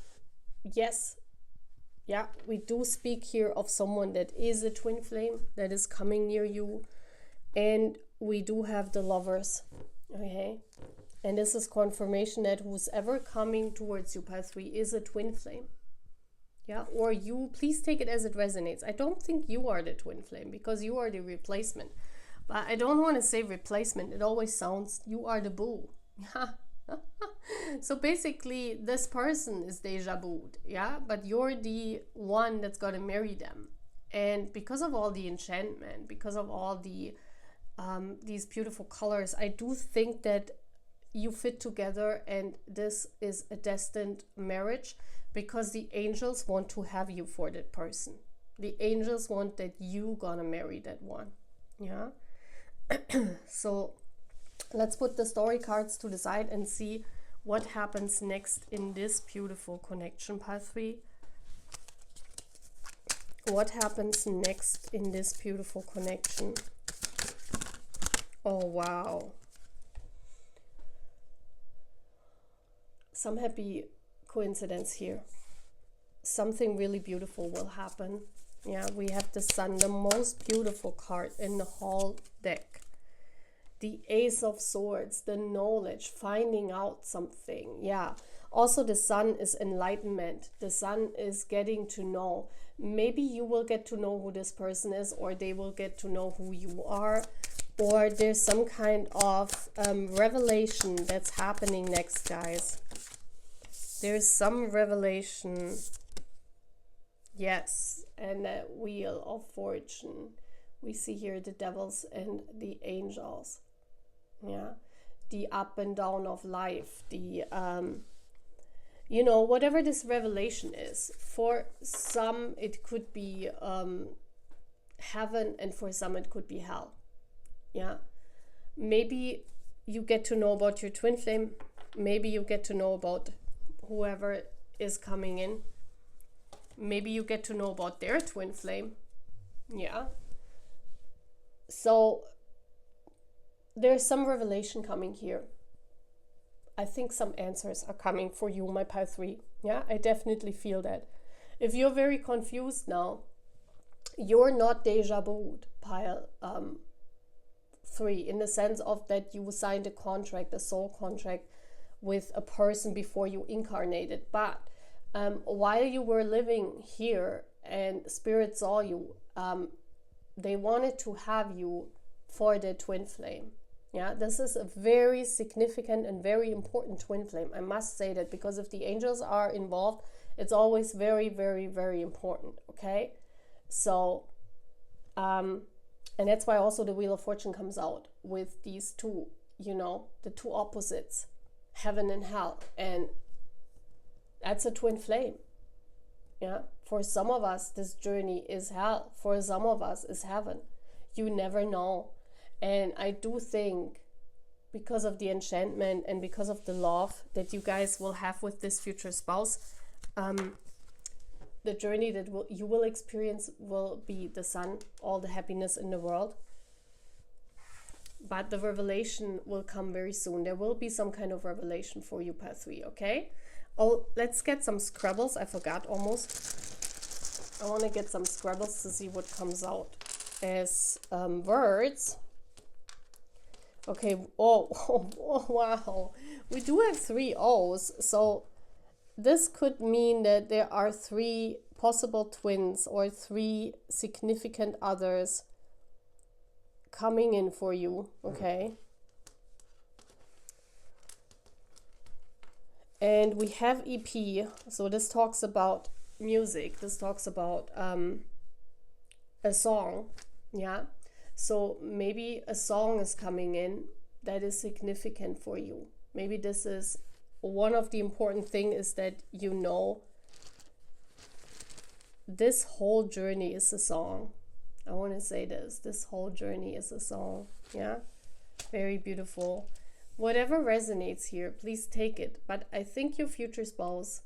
yes, yeah, we do speak here of someone that is a twin flame that is coming near you. And we do have the Lovers, okay? And this is confirmation that who's ever coming towards you, pile 3, is a twin flame. Yeah, or you, please take it as it resonates. I don't think you are the twin flame because you are the replacement. But I don't want to say replacement. It always sounds, you are the boo. So basically, this person is Deja booed, yeah? But you're the one that's going to marry them. And because of all the enchantment, because of all the these beautiful colors, I do think that you fit together and this is a destined marriage because the angels want to have you for that person. The angels want that you gonna marry that one. Yeah. So let's put the story cards to the side and see what happens next in this beautiful connection, pile 3. What happens next in this beautiful connection? Oh, wow. Some happy coincidence here. Something really beautiful will happen. Yeah, we have the Sun, the most beautiful card in the whole deck. The Ace of Swords, the knowledge, finding out something. Yeah. Also, the Sun is enlightenment. The Sun is getting to know. Maybe you will get to know who this person is or they will get to know who you are. or there's some kind of revelation that's happening next, guys. There's some revelation. Yes, and that wheel of fortune. We see here the devils and the angels. Yeah, the up and down of life, the you know, whatever this revelation is. For some it could be heaven, and for some it could be hell. Yeah, maybe you get to know about your twin flame. Maybe you get to know about whoever is coming in. Maybe you get to know about their twin flame. Yeah, so there's some revelation coming here. I think some answers are coming for you, my pile 3. Yeah, I definitely feel that. If you're very confused now, you're not deja vu, pile 3, in the sense of that you signed a contract, a soul contract with a person before you incarnated. But while you were living here and spirit saw you, they wanted to have you for the twin flame. Yeah, this is a very significant and very important twin flame. I must say that, because if the angels are involved, it's always very, very, very important. Okay, so and that's why also the Wheel of Fortune comes out with these two, you know, the two opposites, heaven and hell, and that's a twin flame. Yeah, for some of us this journey is hell, for some of us is heaven. You never know. And I do think, because of the enchantment and because of the love that you guys will have with this future spouse, the journey that you will experience will be the sun, all the happiness in the world. But the revelation will come very soon. There will be some kind of revelation for you, pile 3, okay? Oh, let's get some Scrabbles. I forgot almost. I want to get some Scrabbles to see what comes out as words. Okay, oh, wow. We do have 3 O's, so this could mean that there are 3 possible twins or 3 significant others coming in for you, okay? And we have EP, so this talks about music, this talks about a song, yeah? So maybe a song is coming in that is significant for you. Maybe this is one of the important things, is that you know this whole journey is a song. I want to say this whole journey is a song. Yeah, very beautiful. Whatever resonates here, please take it. But I think your future spouse,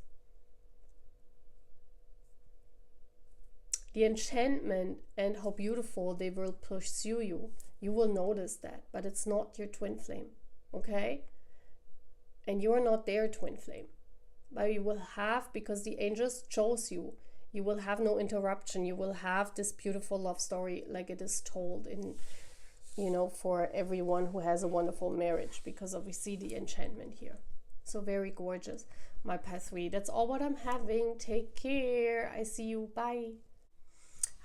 the enchantment and how beautiful they will pursue you, you will notice that. But it's not your twin flame, okay? And you're not their twin flame. But you will have, because the angels chose you, you will have no interruption. You will have this beautiful love story like it is told in, you know, for everyone who has a wonderful marriage, because we see the enchantment here. So very gorgeous, my path 3. That's all what I'm having. Take care. I see you. Bye.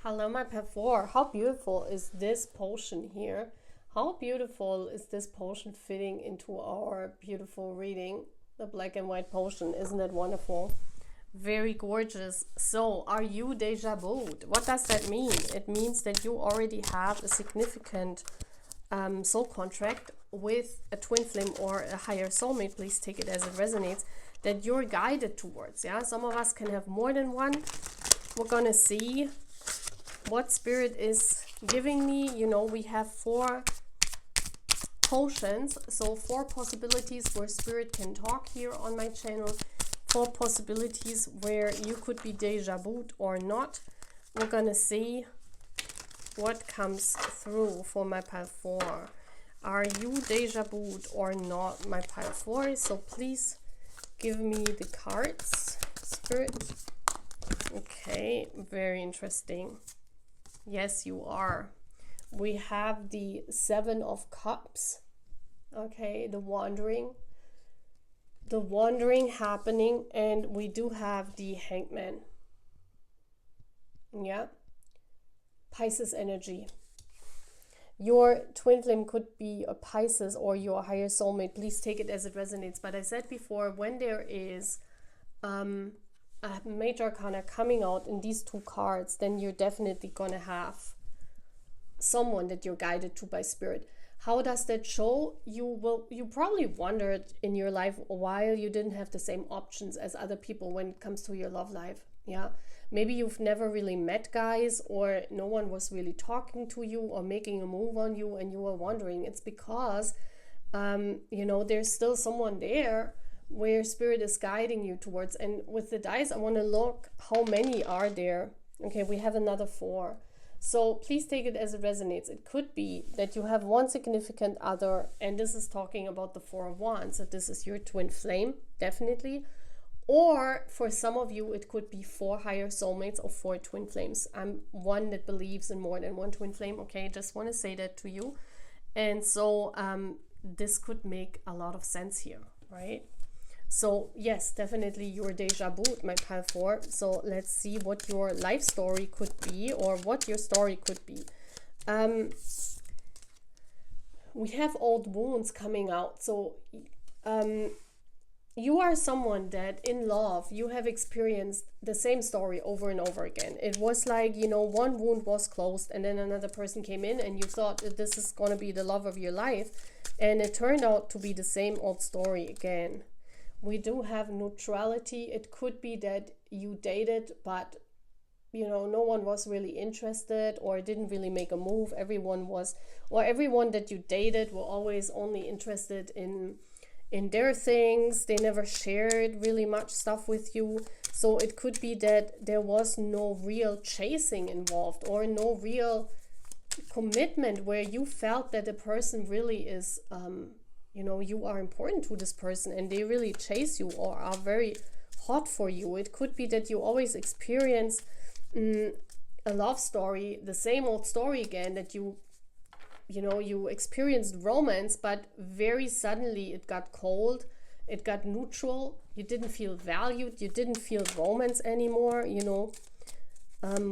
Hello, my path 4. How beautiful is this potion here? How beautiful is this potion fitting into our beautiful reading? The black and white potion. Isn't it wonderful? Very gorgeous. So, are you deja vu? What does that mean? It means that you already have a significant soul contract with a twin flame or a higher soulmate. Please take it as it resonates, that you're guided towards. Yeah, some of us can have more than one. We're gonna see what spirit is giving me. You know, we have 4 potions, so 4 possibilities where spirit can talk here on my channel. 4 possibilities where you could be deja vu or not. We're gonna see what comes through for my pile 4. Are you deja vu or not, my pile 4? So please give me the cards, spirit. Okay, very interesting. Yes, you are. We have the 7 of Cups. Okay, the wandering happening, and we do have the Hangman. Yeah, Pisces energy. Your twin flame could be a Pisces or your higher soulmate. Please take it as it resonates. But I said before, when there is a major arcana coming out in these two cards, then you're definitely gonna have someone that you're guided to by spirit. How does that show? You probably wondered in your life why you didn't have the same options as other people when it comes to your love life. Yeah, maybe you've never really met guys, or no one was really talking to you or making a move on you, and you were wondering. It's because there's still someone there where spirit is guiding you towards. And with the dice, I want to look how many are there. Okay, we have another 4. So please take it as it resonates. It could be that you have one significant other, and this is talking about the 4 of Wands, so this is your twin flame, definitely. Or for some of you, it could be 4 higher soulmates or 4 twin flames. I'm one that believes in more than one twin flame, okay? Just want to say that to you. And so this could make a lot of sense here, right? So yes, definitely your deja vu, my pile 4. So let's see what your life story could be, or what your story could be. We have old wounds coming out. So you are someone that in love, you have experienced the same story over and over again. It was like, one wound was closed and then another person came in and you thought that this is going to be the love of your life. And it turned out to be the same old story again. We do have neutrality. It could be that you dated, but no one was really interested or didn't really make a move. Everyone that you dated were always only interested in their things. They never shared really much stuff with you. So it could be that there was no real chasing involved, or no real commitment where you felt that the person really is you are important to this person and they really chase you or are very hot for you. It could be that you always experience a love story, the same old story again, that you experienced romance, but very suddenly it got cold, it got neutral, you didn't feel valued, you didn't feel romance anymore,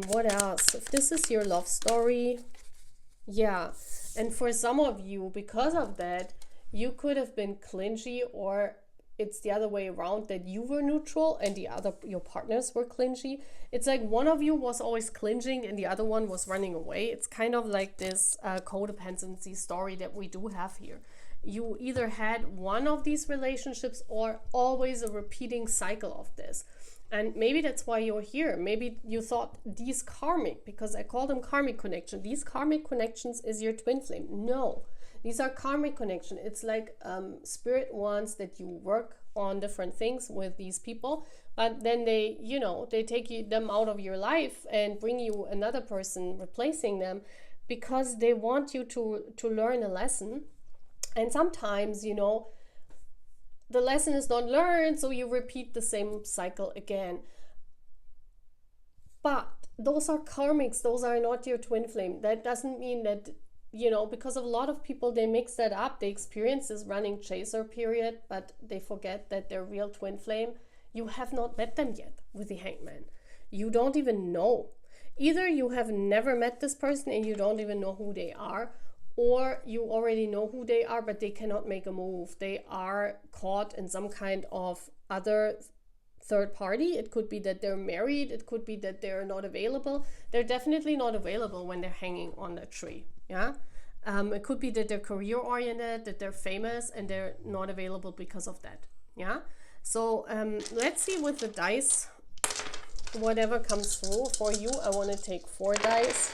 what else? If this is your love story, yeah. And for some of you, because of that, you could have been clingy, or it's the other way around, that you were neutral and your partners were clingy. It's like one of you was always clinging and the other one was running away. It's kind of like this codependency story that we do have here. You either had one of these relationships or always a repeating cycle of this. And maybe that's why you're here. Maybe you thought these karmic, because I call them karmic connection. These karmic connections is your twin flame. No. These are karmic connection. It's like spirit wants that you work on different things with these people, but then they take them out of your life and bring you another person replacing them, because they want you to learn a lesson. And sometimes, the lesson is not learned, so you repeat the same cycle again. But those are karmics. Those are not your twin flame. That doesn't mean that because of a lot of people, they mix that up. They experience this running chaser period, but they forget that their real twin flame, you have not met them yet with the Hangman. You don't even know. Either you have never met this person and you don't even know who they are, or you already know who they are, but they cannot make a move. They are caught in some kind of other third party. It could be that they're married. It could be that they're not available. They're definitely not available when they're hanging on the tree. Yeah. It could be that they're career oriented, that they're famous, and they're not available because of that. Yeah. So let's see with the dice, whatever comes through for you. I want to take 4 dice.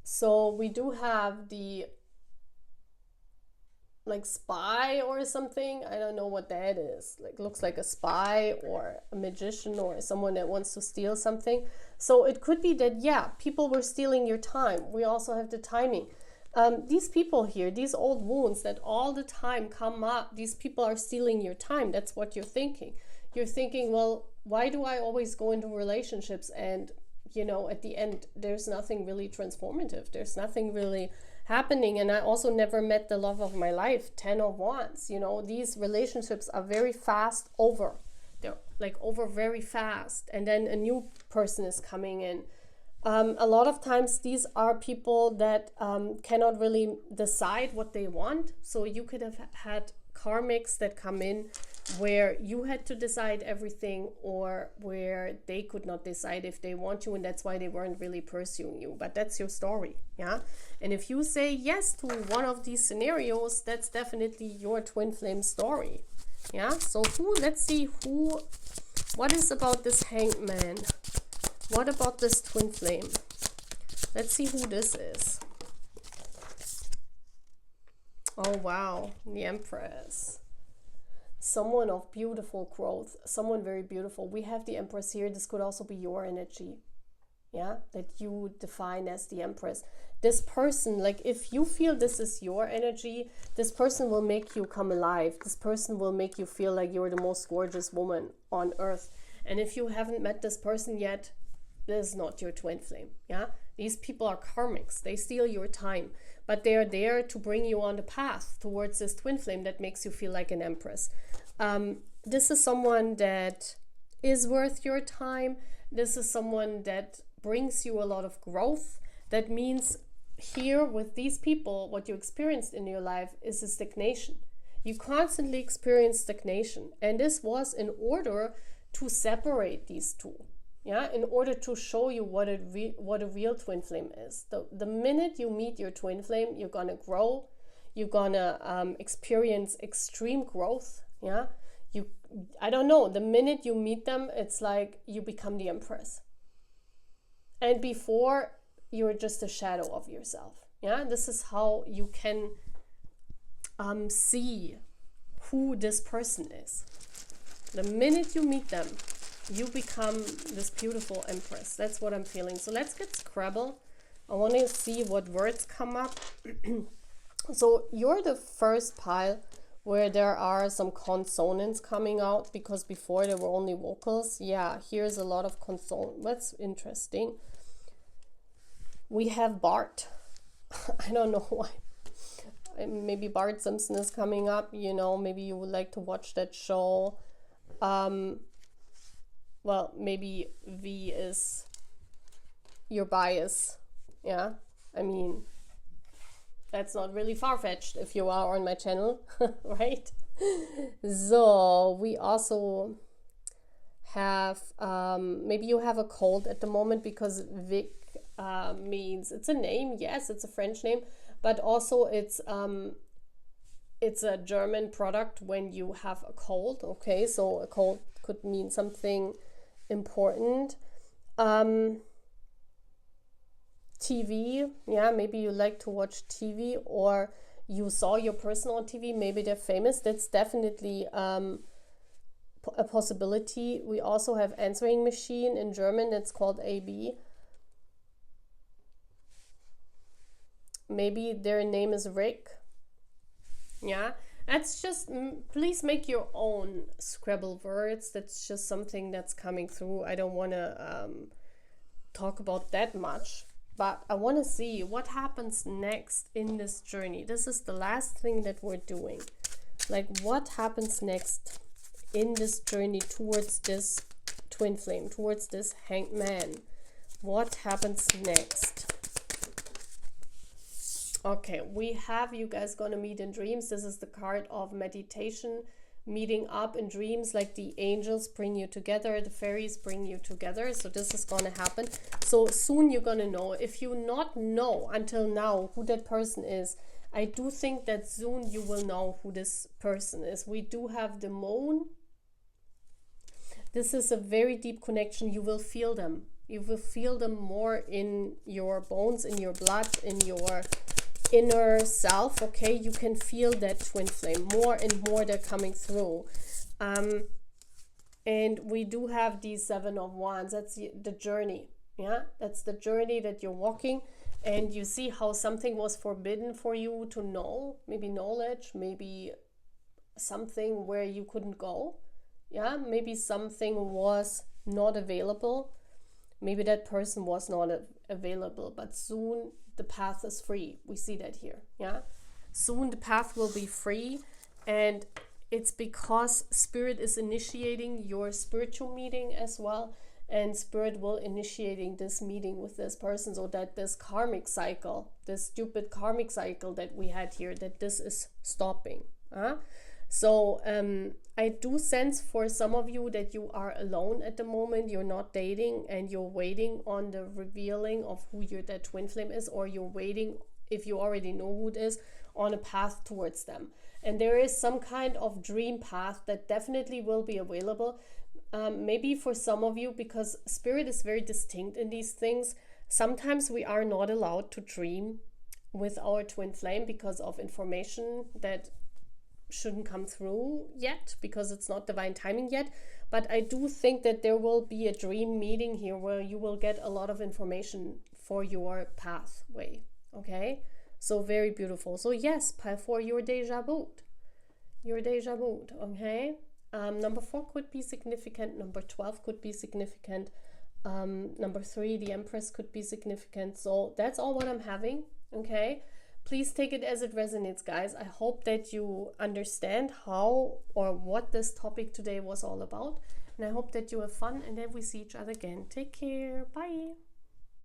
So we do have the spy or something. I don't know what that is. Looks like a spy or a magician or someone that wants to steal something. So it could be that, people were stealing your time. We also have the timing. These people here, these old wounds that all the time come up, these people are stealing your time. That's what you're thinking. You're thinking, well, why do I always go into relationships and, at the end, there's nothing really transformative. There's nothing really happening. And I also never met the love of my life. 10 of Wands. These relationships are very fast over. They're over very fast. And then a new person is coming in. A lot of times these are people that cannot really decide what they want. So you could have had karmics that come in where you had to decide everything, or where they could not decide if they want you, and that's why they weren't really pursuing you. But that's your story, yeah? And if you say yes to one of these scenarios, that's definitely your twin flame story, yeah? So let's see what is about this Hanged Man? What about this twin flame? Let's see who this is. Oh, wow. The Empress. Someone of beautiful growth. Someone very beautiful. We have the Empress here. This could also be your energy. Yeah? That you define as the Empress. This person, like if you feel this is your energy, this person will make you come alive. This person will make you feel like you're the most gorgeous woman on earth. And if you haven't met this person yet, this is not your twin flame, yeah? These people are karmics. They steal your time, but they are there to bring you on the path towards this twin flame that makes you feel like an empress. This is someone that is worth your time. This is someone that brings you a lot of growth. That means here with these people, what you experienced in your life is a stagnation. You constantly experience stagnation, and this was in order to separate these two. Yeah, in order to show you what a real twin flame is. The minute you meet your twin flame, you're gonna grow. You're gonna experience extreme growth. Yeah, I don't know. The minute you meet them, it's like you become the Empress. And before, you're just a shadow of yourself. Yeah, this is how you can see who this person is. The minute you meet them, you become this beautiful Empress. That's what I'm feeling. So let's get Scrabble. I want to see what words come up. So you're the first pile where there are some consonants coming out, because before there were only vocals. Yeah, here's a lot of consonants. That's interesting. We have Bart. I don't know why. Maybe Bart Simpson is coming up. You know, maybe you would like to watch that show. Well, maybe V is your bias. Yeah, I mean, that's not really far-fetched if you are on my channel, right? So we also have, maybe you have a cold at the moment, because Vic means, it's a name, yes, it's a French name, but also it's a German product when you have a cold. Okay, so a cold could mean something important. TV, yeah, maybe you like to watch TV, or you saw your person on TV, maybe they're famous. That's definitely a possibility. We also have answering machine in German, that's called AB. Maybe their name is Rick. Yeah, that's just, please make your own Scrabble words. That's just something that's coming through. I don't want to talk about that much, but I want to see what happens next in this journey. This is the last thing that we're doing. Like, what happens next in this journey towards this twin flame, towards this Hanged Man? What happens next? Okay, we have you guys gonna meet in dreams. This is the card of meditation, meeting up in dreams, like the angels bring you together, the fairies bring you together. So this is gonna happen. So soon you're gonna know. If you not know until now who that person is, I do think that soon you will know who this person is. We do have the moon. This is a very deep connection. You will feel them. You will feel them more in your bones, in your blood, in your inner self. Okay, you can feel that twin flame more and more. They're coming through. And we do have these 7 of Wands. That's the journey. Yeah, that's the journey that you're walking, and you see how something was forbidden for you to know, maybe knowledge, maybe something where you couldn't go. Yeah, maybe something was not available. Maybe that person was not available, but soon the path is free. We see that here. Yeah, soon the path will be free, and it's because Spirit is initiating your spiritual meeting as well. and Spirit will initiating this meeting with this person, so that this karmic cycle, this stupid karmic cycle that we had here, that this is stopping. So I do sense for some of you that you are alone at the moment. You're not dating, and you're waiting on the revealing of who that twin flame is, or you're waiting, if you already know who it is, on a path towards them. And there is some kind of dream path that definitely will be available. Maybe for some of you, because Spirit is very distinct in these things, sometimes we are not allowed to dream with our twin flame because of information that shouldn't come through yet, because it's not divine timing yet. But I do think that there will be a dream meeting here where you will get a lot of information for your pathway. Okay, so very beautiful. So yes, for your Deja Baed, okay. Number 4 could be significant. Number 12 could be significant. Number 3, the Empress, could be significant. So that's all what I'm having. Okay, please take it as it resonates, guys. I hope that you understand how or what this topic today was all about, and I hope that you have fun and that we see each other again. Take care. Bye.